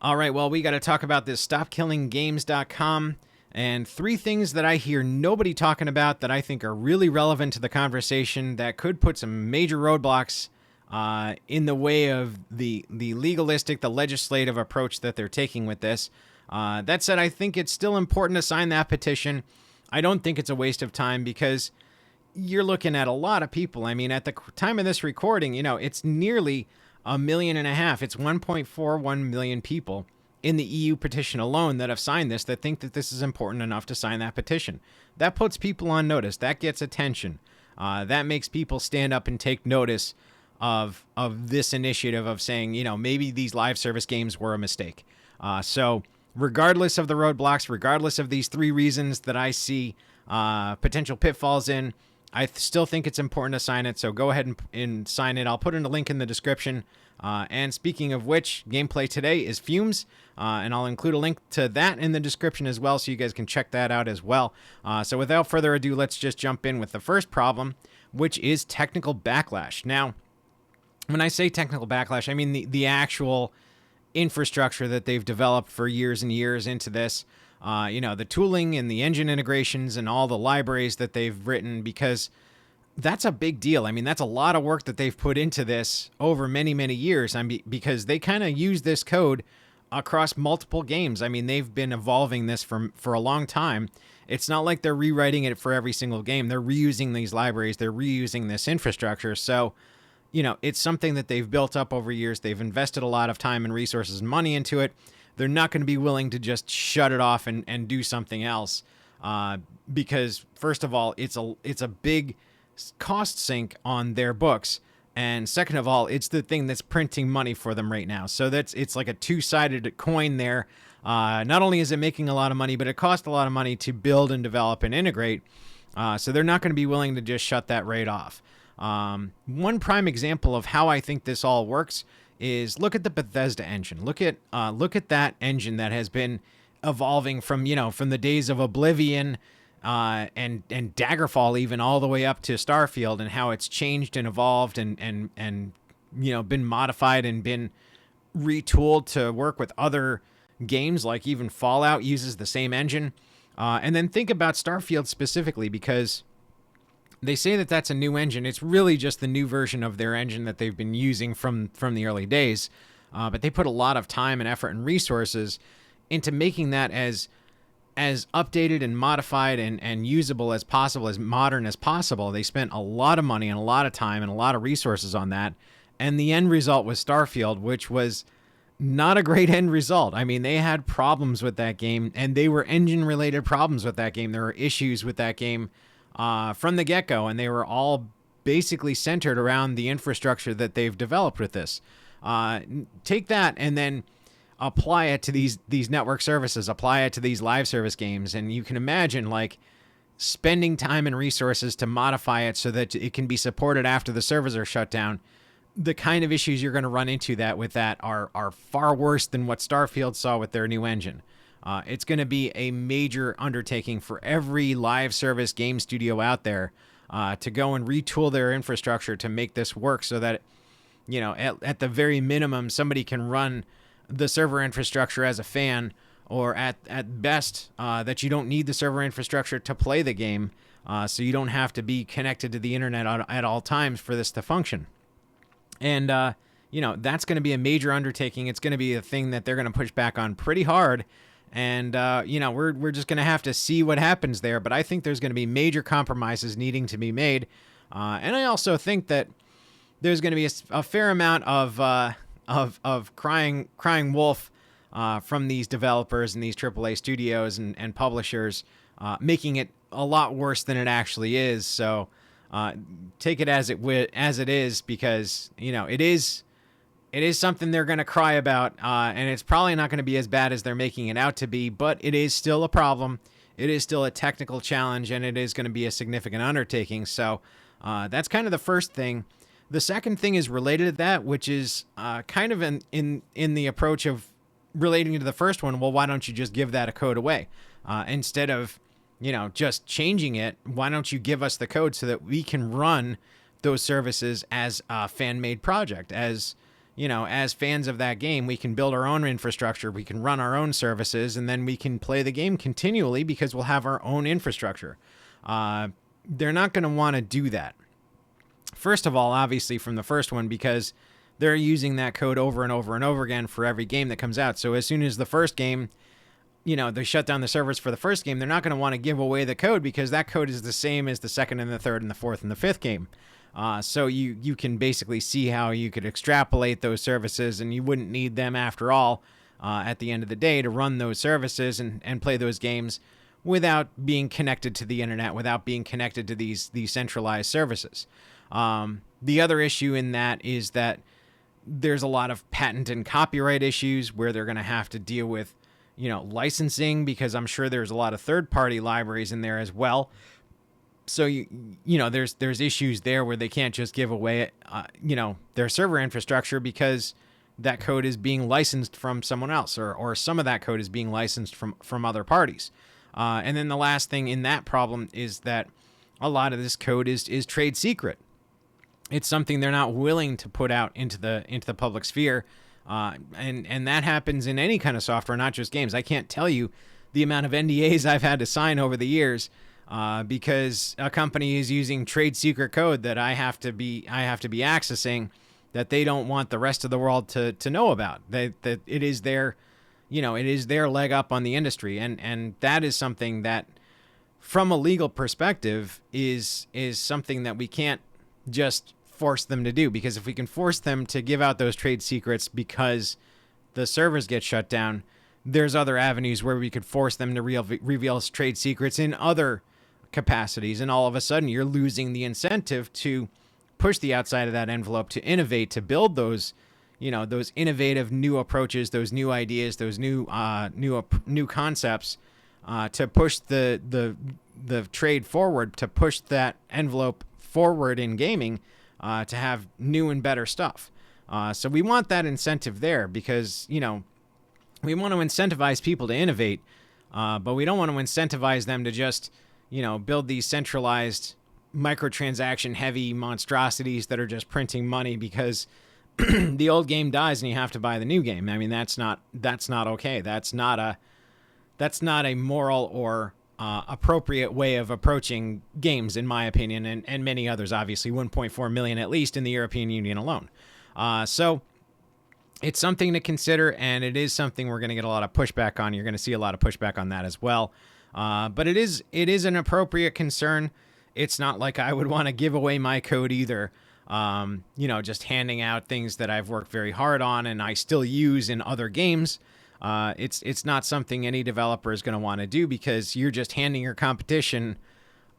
All right, well, we got to talk about this StopKillingGames.com and three things that I hear nobody talking about that I think are really relevant to the conversation that could put some major roadblocks in the way of the legalistic, the legislative approach that they're taking with this. That said, I think it's still important to sign that petition. I don't think it's a waste of time because you're looking at a lot of people. I mean, at the time of this recording, it's nearly 1.5 million. It's 1.41 million people in the EU petition alone that have signed this that think that this is important enough to sign that petition. That puts people on notice. That gets attention. That makes people stand up and take notice of this initiative of saying, maybe these live service games were a mistake. So regardless of the roadblocks, regardless of these three reasons that I see potential pitfalls in, I still think it's important to sign it, so go ahead and sign it. I'll put in a link in the description. And speaking of which, gameplay today is Fumes, and I'll include a link to that in the description as well, so you guys can check that out as well. So without further ado, let's just jump in with the first problem, which is technical backlash. Now, when I say technical backlash, I mean the actual infrastructure that they've developed for years and years into this. The tooling and the engine integrations and all the libraries that they've written, because that's a big deal. I mean, that's a lot of work that they've put into this over many, many years. Because they kind of use this code across multiple games. I mean, they've been evolving this for a long time. It's not like they're rewriting it for every single game. They're reusing these libraries. They're reusing this infrastructure. So, it's something that they've built up over years. They've invested a lot of time and resources and money into it. They're not going to be willing to just shut it off and do something else because, first of all, it's a big cost sink on their books, and second of all, it's the thing that's printing money for them right now. So it's like a two-sided coin there. Not only is it making a lot of money, but it costs a lot of money to build and develop and integrate. So they're not going to be willing to just shut that right off. One prime example of how I think this all works is look at the Bethesda engine. Look at that engine that has been evolving from the days of Oblivion and Daggerfall, even all the way up to Starfield, and how it's changed and evolved and been modified and been retooled to work with other games, like even Fallout uses the same engine. And then think about Starfield specifically, because they say that that's a new engine. It's really just the new version of their engine that they've been using from the early days. But they put a lot of time and effort and resources into making that as updated and modified and usable as possible, as modern as possible. They spent a lot of money and a lot of time and a lot of resources on that. And the end result was Starfield, which was not a great end result. I mean, they had problems with that game, and they were engine-related problems with that game. There were issues with that game from the get-go, and they were all basically centered around the infrastructure that they've developed with this. Take that and then apply it to these network services, apply it to these live service games, and you can imagine like spending time and resources to modify it so that it can be supported after the servers are shut down. The kind of issues you're going to run into with that are far worse than what Starfield saw with their new engine. It's going to be a major undertaking for every live service game studio out there to go and retool their infrastructure to make this work so that, at the very minimum, somebody can run the server infrastructure as a fan, or at best, that you don't need the server infrastructure to play the game, so you don't have to be connected to the internet at all times for this to function. And, that's going to be a major undertaking. It's going to be a thing that they're going to push back on pretty hard. And, we're just going to have to see what happens there. But I think there's going to be major compromises needing to be made. And I also think that there's going to be a fair amount of crying wolf from these developers and these AAA studios and publishers, making it a lot worse than it actually is. So take it as it is, because it is something they're going to cry about, and it's probably not going to be as bad as they're making it out to be, but it is still a problem. It is still a technical challenge, and it is going to be a significant undertaking. So that's kind of the first thing. The second thing is related to that, which is kind of in the approach of relating to the first one. Well, why don't you just give that a code away instead of just changing it? Why don't you give us the code so that we can run those services as a fan-made project, as as fans of that game, we can build our own infrastructure, we can run our own services, and then we can play the game continually because we'll have our own infrastructure. They're not going to want to do that. First of all, obviously from the first one, because they're using that code over and over and over again for every game that comes out. So as soon as the first game, they shut down the servers for the first game, they're not going to want to give away the code because that code is the same as the second and the third and the fourth and the fifth game. So you can basically see how you could extrapolate those services, and you wouldn't need them after all at the end of the day to run those services and play those games without being connected to the internet, without being connected to these centralized services. The other issue in that is that there's a lot of patent and copyright issues where they're going to have to deal with licensing, because I'm sure there's a lot of third-party libraries in there as well. So there's issues there where they can't just give away their server infrastructure because that code is being licensed from someone else, or some of that code is being licensed from other parties. And then the last thing in that problem is that a lot of this code is trade secret. It's something they're not willing to put out into the public sphere. And that happens in any kind of software, not just games. I can't tell you the amount of NDAs I've had to sign over the years because a company is using trade secret code that I have to be accessing, that they don't want the rest of the world to know about. That it is their leg up on the industry, and that is something that, from a legal perspective, is something that we can't just force them to do, because if we can force them to give out those trade secrets because the servers get shut down, there's other avenues where we could force them to reveal trade secrets in other capacities, and all of a sudden you're losing the incentive to push the outside of that envelope, to innovate, to build those innovative new approaches, those new ideas, those new concepts, to push the trade forward, to push that envelope forward in gaming, to have new and better stuff. So we want that incentive there because, we want to incentivize people to innovate, but we don't want to incentivize them to just, build these centralized microtransaction heavy monstrosities that are just printing money because the old game dies and you have to buy the new game. I mean, that's not okay. That's not a moral or appropriate way of approaching games, in my opinion, and many others, obviously, 1.4 million at least in the European Union alone. So it's something to consider, and it is something we're going to get a lot of pushback on. You're going to see a lot of pushback on that as well. But it is an appropriate concern. It's not like I would want to give away my code either. Just handing out things that I've worked very hard on and I still use in other games. It's not something any developer is going to want to do, because you're just handing your competition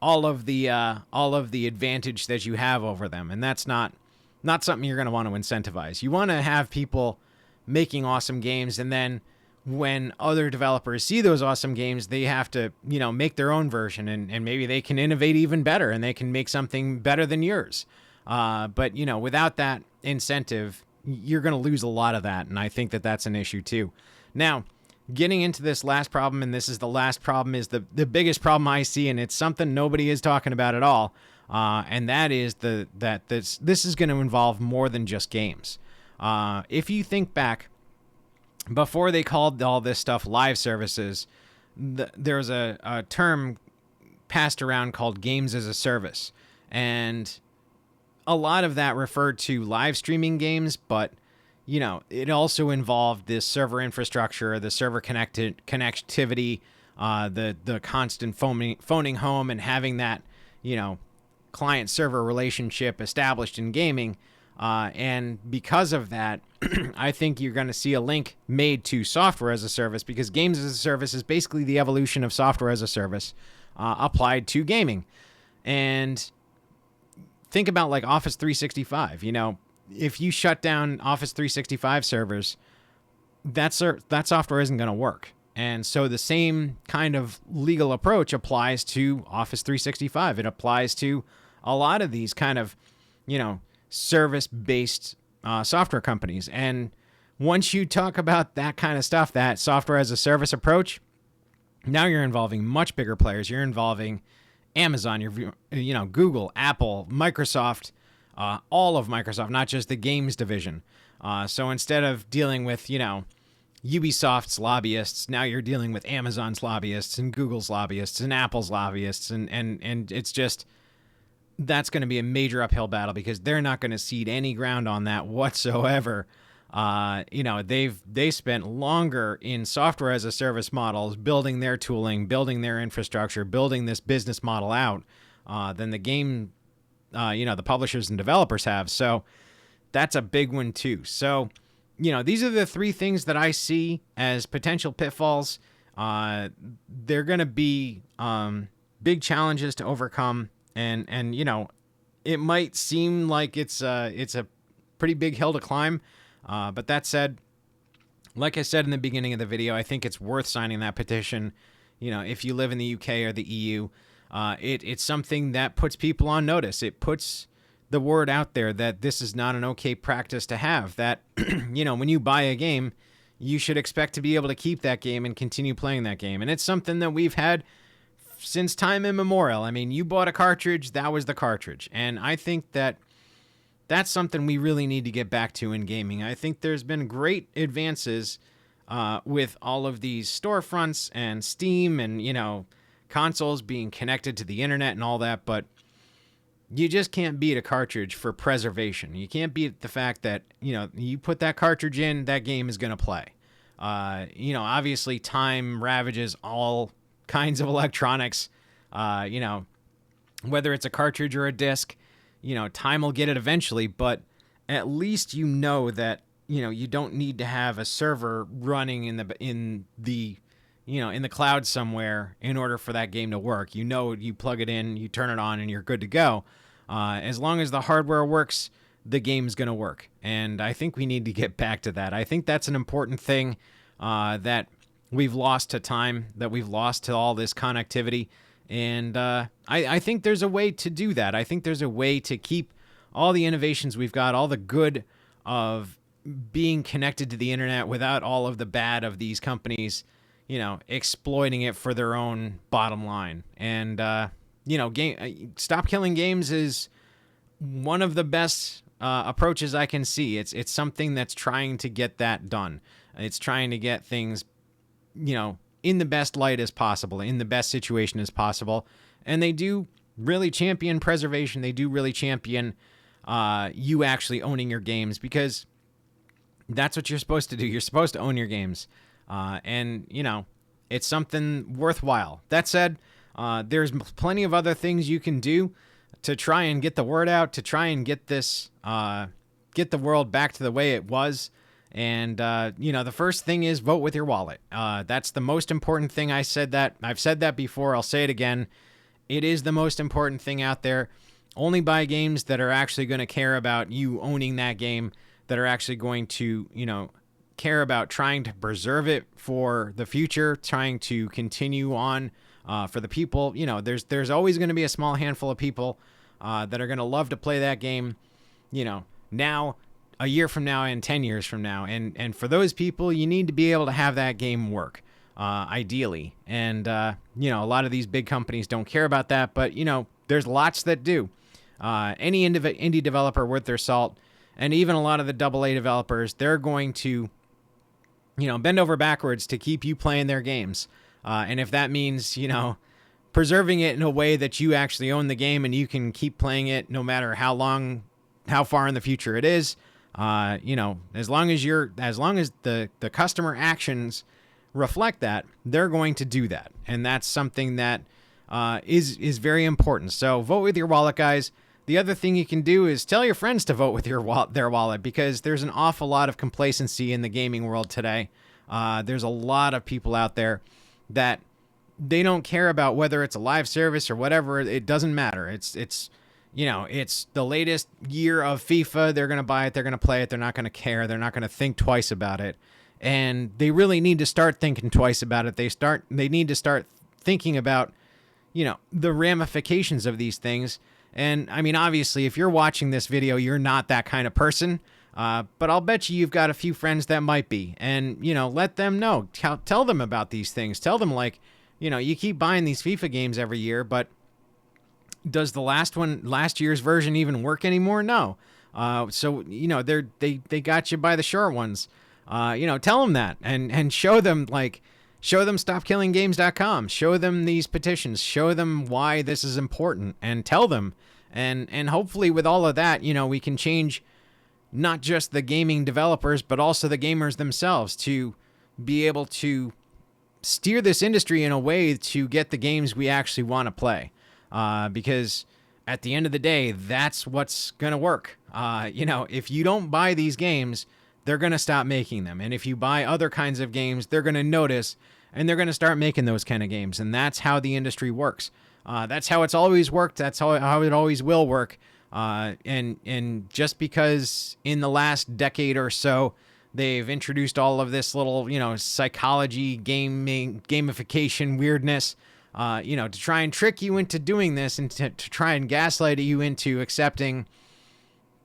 all of the advantage that you have over them, and that's not something you're going to want to incentivize. You want to have people making awesome games, and then when other developers see those awesome games, they have to make their own version, and maybe they can innovate even better and they can make something better than yours. But without that incentive, you're going to lose a lot of that, and I think that that's an issue too. Now, getting into this last problem, and this is the last problem, is the biggest problem I see, and it's something nobody is talking about at all, and that is that this is going to involve more than just games. If you think back, before they called all this stuff live services, there's a term passed around called games as a service, and a lot of that referred to live streaming games, but it also involved this server infrastructure, the server connectivity, the constant phoning home and having that, client server relationship established in gaming. And because of that, I think you're going to see a link made to software as a service, because games as a service is basically the evolution of software as a service applied to gaming. And think about like Office 365, if you shut down Office 365 servers, that software isn't going to work. And so the same kind of legal approach applies to Office 365. It applies to a lot of these kind of, service-based software companies. And once you talk about that kind of stuff, that software as a service approach, now you're involving much bigger players. You're involving Amazon, Google, Apple, Microsoft, all of Microsoft, not just the games division. So instead of dealing with, Ubisoft's lobbyists, now you're dealing with Amazon's lobbyists and Google's lobbyists and Apple's lobbyists. And it's just, that's going to be a major uphill battle because they're not going to cede any ground on that whatsoever. They spent longer in software as a service models, building their tooling, building their infrastructure, building this business model out than the game, the publishers and developers have. So that's a big one too. So, these are the three things that I see as potential pitfalls. They're going to be big challenges to overcome. And it might seem like it's a pretty big hill to climb. But that said, like I said in the beginning of the video, I think it's worth signing that petition. If you live in the UK or the EU, it's something that puts people on notice. It puts the word out there that this is not an okay practice to have, that, when you buy a game, you should expect to be able to keep that game and continue playing that game. And it's something that we've had since time immemorial. I mean, you bought a cartridge, that was the cartridge. And I think that that's something we really need to get back to in gaming. I think there's been great advances with all of these storefronts and Steam and, consoles being connected to the internet and all that, but you just can't beat a cartridge for preservation. You can't beat the fact that, you put that cartridge in, that game is going to play. Obviously time ravages all kinds of electronics, whether it's a cartridge or a disc, time will get it eventually, but at least that, you don't need to have a server running in the cloud somewhere in order for that game to work. You plug it in, you turn it on, and you're good to go. As long as the hardware works, the game's going to work. And I think we need to get back to that. I think that's an important thing that we've lost to time, that we've lost to all this connectivity. And I think there's a way to do that. I think there's a way to keep all the innovations we've got, all the good of being connected to the internet without all of the bad of these companies, exploiting it for their own bottom line. And, Stop Killing Games is one of the best approaches I can see. It's something that's trying to get that done. It's trying to get things, in the best light as possible, in the best situation as possible. And they do really champion preservation. They do really champion you actually owning your games, because that's what you're supposed to do. You're supposed to own your games. And it's something worthwhile. That said, there's plenty of other things you can do to try and get the word out, to try and get this, get the world back to the way it was. And, the first thing is vote with your wallet. That's the most important thing. I've said that before. I'll say it again. It is the most important thing out there. Only buy games that are actually going to care about you owning that game, that are actually going to, care about trying to preserve it for the future, trying to continue on for the people. There's always going to be a small handful of people that are going to love to play that game, now, a year from now, and 10 years from now. And for those people, you need to be able to have that game work, ideally. And, a lot of these big companies don't care about that, but, there's lots that do. Any indie developer worth their salt, and even a lot of the AA developers, they're going to, bend over backwards to keep you playing their games. And if that means, preserving it in a way that you actually own the game and you can keep playing it no matter how far in the future it is, as long as the customer actions reflect that, they're going to do that. And that's something that is very important. So vote with your wallet, guys. The other thing you can do is tell your friends to vote with their wallet, because there's an awful lot of complacency in the gaming world today. There's a lot of people out there that they don't care about whether it's a live service or whatever. It doesn't matter. It's the latest year of FIFA. They're going to buy it. They're going to play it. They're not going to care. They're not going to think twice about it. And they really need to start thinking twice about it. They need to start thinking about, the ramifications of these things. And I mean, obviously, if you're watching this video, you're not that kind of person. But I'll bet you've got a few friends that might be. And, let them know. Tell them about these things. Tell them, you keep buying these FIFA games every year, but does the last year's version even work anymore? No. So they got you by the short ones. Tell them that and show them StopKillingGames.com. Show them these petitions. Show them why this is important, and tell them. And hopefully with all of that, we can change not just the gaming developers, but also the gamers themselves to be able to steer this industry in a way to get the games we actually want to play. Because at the end of the day, that's what's going to work. If you don't buy these games, they're going to stop making them. And if you buy other kinds of games, they're going to notice and they're going to start making those kind of games. And that's how the industry works. That's how it's always worked. That's how it always will work. And just because in the last decade or so, they've introduced all of this little, psychology, gamification weirdness, to try and trick you into doing this and to try and gaslight you into accepting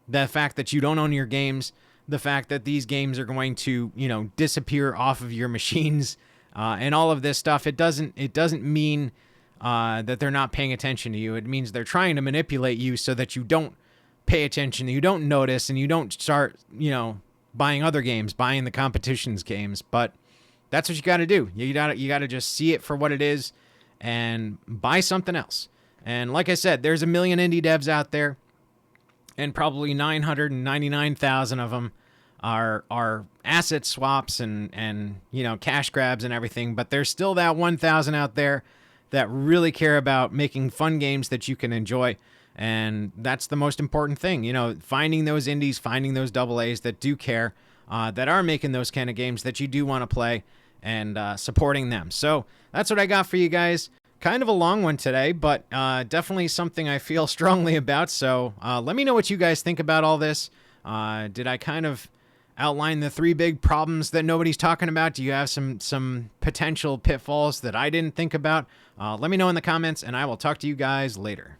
the fact that you don't own your games, the fact that these games are going to, disappear off of your machines, and all of this stuff. It doesn't mean that they're not paying attention to you. It means they're trying to manipulate you so that you don't pay attention, you don't notice, and you don't start, buying other games, buying the competition's games. But that's what you got to do. You got to just see it for what it is and buy something else. And like I said, there's a million indie devs out there, and probably 999,000 of them are asset swaps and cash grabs and everything. But there's still that 1,000 out there that really care about making fun games that you can enjoy. And that's the most important thing, finding those indies, finding those AA's that do care, that are making those kind of games that you do want to play, and supporting them. So that's what I got for you guys. Kind of a long one today, but definitely something I feel strongly about. So let me know what you guys think about all this. Did I kind of outline the 3 big problems that nobody's talking about? Do you have some potential pitfalls that I didn't think about? Let me know in the comments, and I will talk to you guys later.